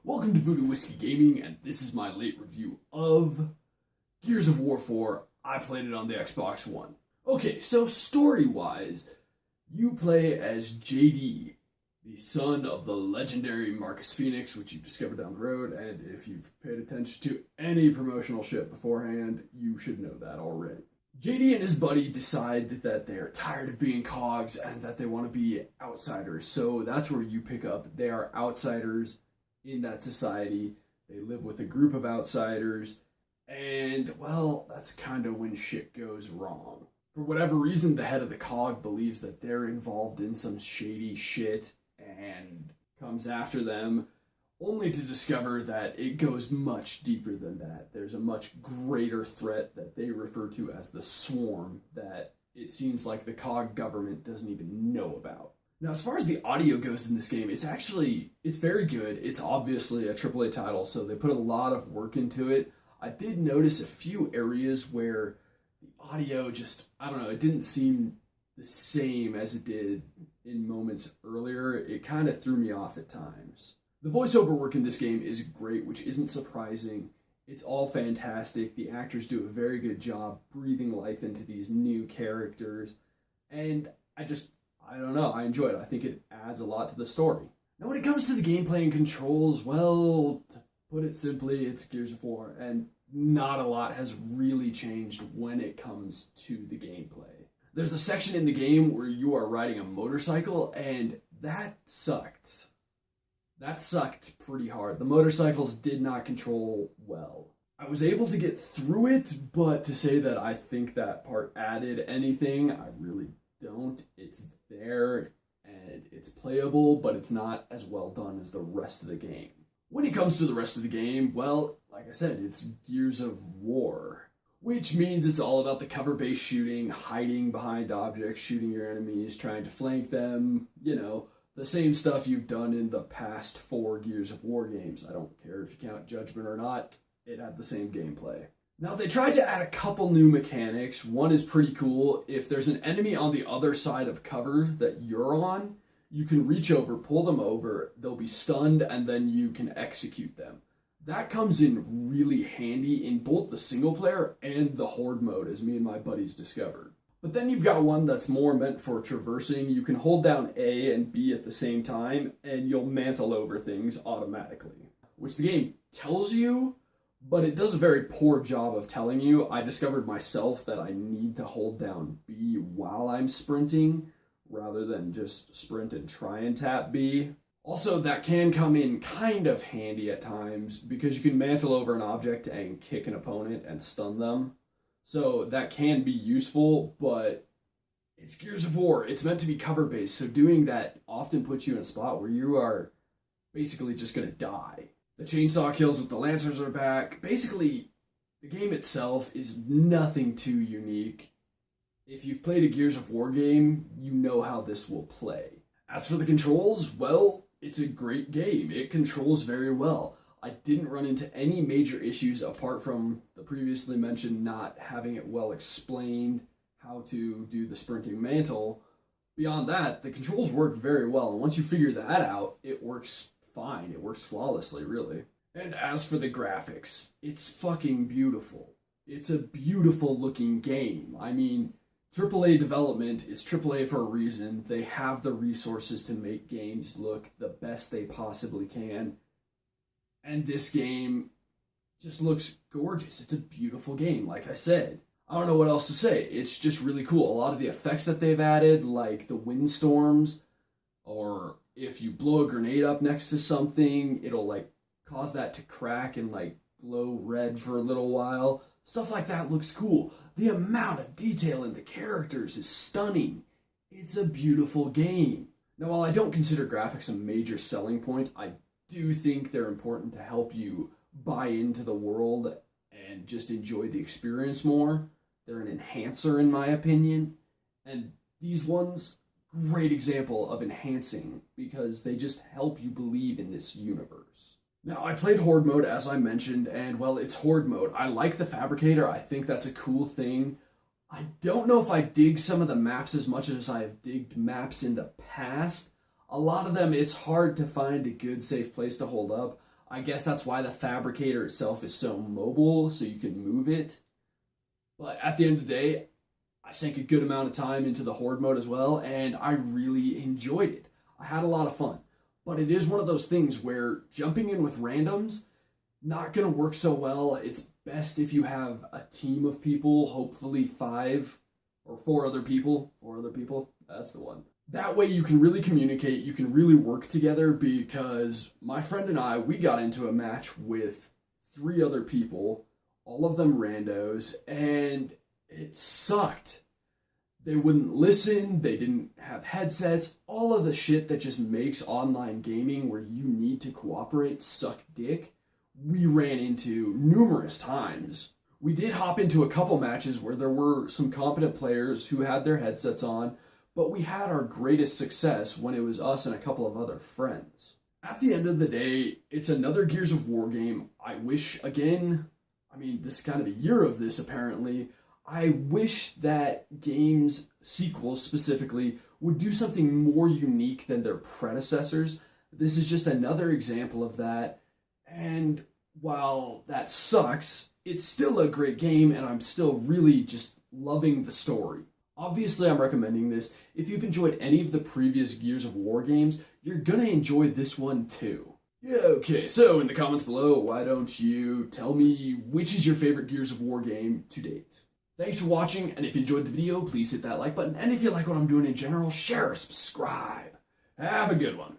Welcome to Voodoo Whiskey Gaming, and this is my late review of Gears of War 4. I played it on the Xbox One. Okay, so story-wise, you play as JD, the son of the legendary Marcus Phoenix, which you've discovered down the road, and if you've paid attention to any promotional shit beforehand, you should know that already. JD and his buddy decide that they are tired of being cogs and that they want to be outsiders, so that's where you pick up. They are outsiders in that society. They live with a group of outsiders, and, well, that's kind of when shit goes wrong. For whatever reason, the head of the cog believes that they're involved in some shady shit and comes after them, only to discover that it goes much deeper than that. There's a much greater threat that they refer to as the Swarm that it seems like the cog government doesn't even know about. Now, as far as the audio goes in this game, it's very good. It's obviously a AAA title, so they put a lot of work into it. I did notice a few areas where the audio it didn't seem the same as it did in moments earlier. It kind of threw me off at times. The voiceover work in this game is great, which isn't surprising. It's all fantastic. The actors do a very good job breathing life into these new characters, and I don't know, I enjoy it. I think it adds a lot to the story. Now, when it comes to the gameplay and controls, well, to put it simply, it's Gears of War, and not a lot has really changed when it comes to the gameplay. There's a section in the game where you are riding a motorcycle, and that sucked. That sucked pretty hard. The motorcycles did not control well. I was able to get through it, but to say that I think that part added anything, I really don't. It's there and it's playable, but it's not as well done as the rest of the game. When it comes to the rest of the game, well, like I said, it's Gears of War, which means it's all about the cover-based shooting, hiding behind objects, shooting your enemies, trying to flank them, the same stuff you've done in the past 4 Gears of War games. I don't care if you count Judgment or not, it had the same gameplay. Now, they tried to add a couple new mechanics. One is pretty cool. If there's an enemy on the other side of cover that you're on, you can reach over, pull them over, they'll be stunned, and then you can execute them. That comes in really handy in both the single player and the horde mode, as me and my buddies discovered. But then you've got one that's more meant for traversing. You can hold down A and B at the same time, and you'll mantle over things automatically, which the game tells you, but it does a very poor job of telling you. I discovered myself that I need to hold down B while I'm sprinting, rather than just sprint and try and tap B. Also, that can come in kind of handy at times, because you can mantle over an object and kick an opponent and stun them. So that can be useful, but it's Gears of War. It's meant to be cover-based, so doing that often puts you in a spot where you are basically just going to die. The chainsaw kills with the Lancers are back. Basically, the game itself is nothing too unique. If you've played a Gears of War game, you know how this will play. As for the controls, well, it's a great game. It controls very well. I didn't run into any major issues apart from the previously mentioned not having it well explained how to do the sprinting mantle. Beyond that, the controls work very well, and once you figure that out, it works fine. It works flawlessly, really. And as for the graphics, it's fucking beautiful. It's a beautiful looking game. I mean, AAA development is AAA for a reason. They have the resources to make games look the best they possibly can. And this game just looks gorgeous. It's a beautiful game, like I said. I don't know what else to say. It's just really cool. A lot of the effects that they've added, like the windstorms, or if you blow a grenade up next to something, it'll cause that to crack and glow red for a little while. Stuff like that looks cool. The amount of detail in the characters is stunning. It's a beautiful game. Now, while I don't consider graphics a major selling point, I do think they're important to help you buy into the world and just enjoy the experience more. They're an enhancer, in my opinion. And these ones, great example of enhancing, because they just help you believe in this universe. Now, I played Horde mode, as I mentioned, and, well, it's Horde mode. I like the Fabricator. I think that's a cool thing. I don't know if I dig some of the maps as much as I've digged maps in the past. A lot of them, it's hard to find a good, safe place to hold up. I guess that's why the fabricator itself is so mobile, so you can move it. But at the end of the day, I sank a good amount of time into the horde mode as well, and I really enjoyed it. I had a lot of fun. But it is one of those things where jumping in with randoms, not gonna work so well. It's best if you have a team of people, hopefully 5 or 4 other people. 4 other people, that's the one. That way you can really communicate, you can really work together, because my friend and I, we got into a match with 3 other people, all of them randos, and it sucked. They wouldn't listen, they didn't have headsets, all of the shit that just makes online gaming where you need to cooperate suck dick, we ran into numerous times. We did hop into a couple matches where there were some competent players who had their headsets on, but we had our greatest success when it was us and a couple of other friends. At the end of the day, it's another Gears of War game. I wish, again, this is kind of a year of this apparently, I wish that games, sequels specifically, would do something more unique than their predecessors. This is just another example of that, and while that sucks, it's still a great game, and I'm still really just loving the story. Obviously, I'm recommending this. If you've enjoyed any of the previous Gears of War games, you're gonna enjoy this one too. Yeah, okay, so in the comments below, why don't you tell me which is your favorite Gears of War game to date? Thanks for watching, and if you enjoyed the video, please hit that like button, and if you like what I'm doing in general, share or subscribe. Have a good one.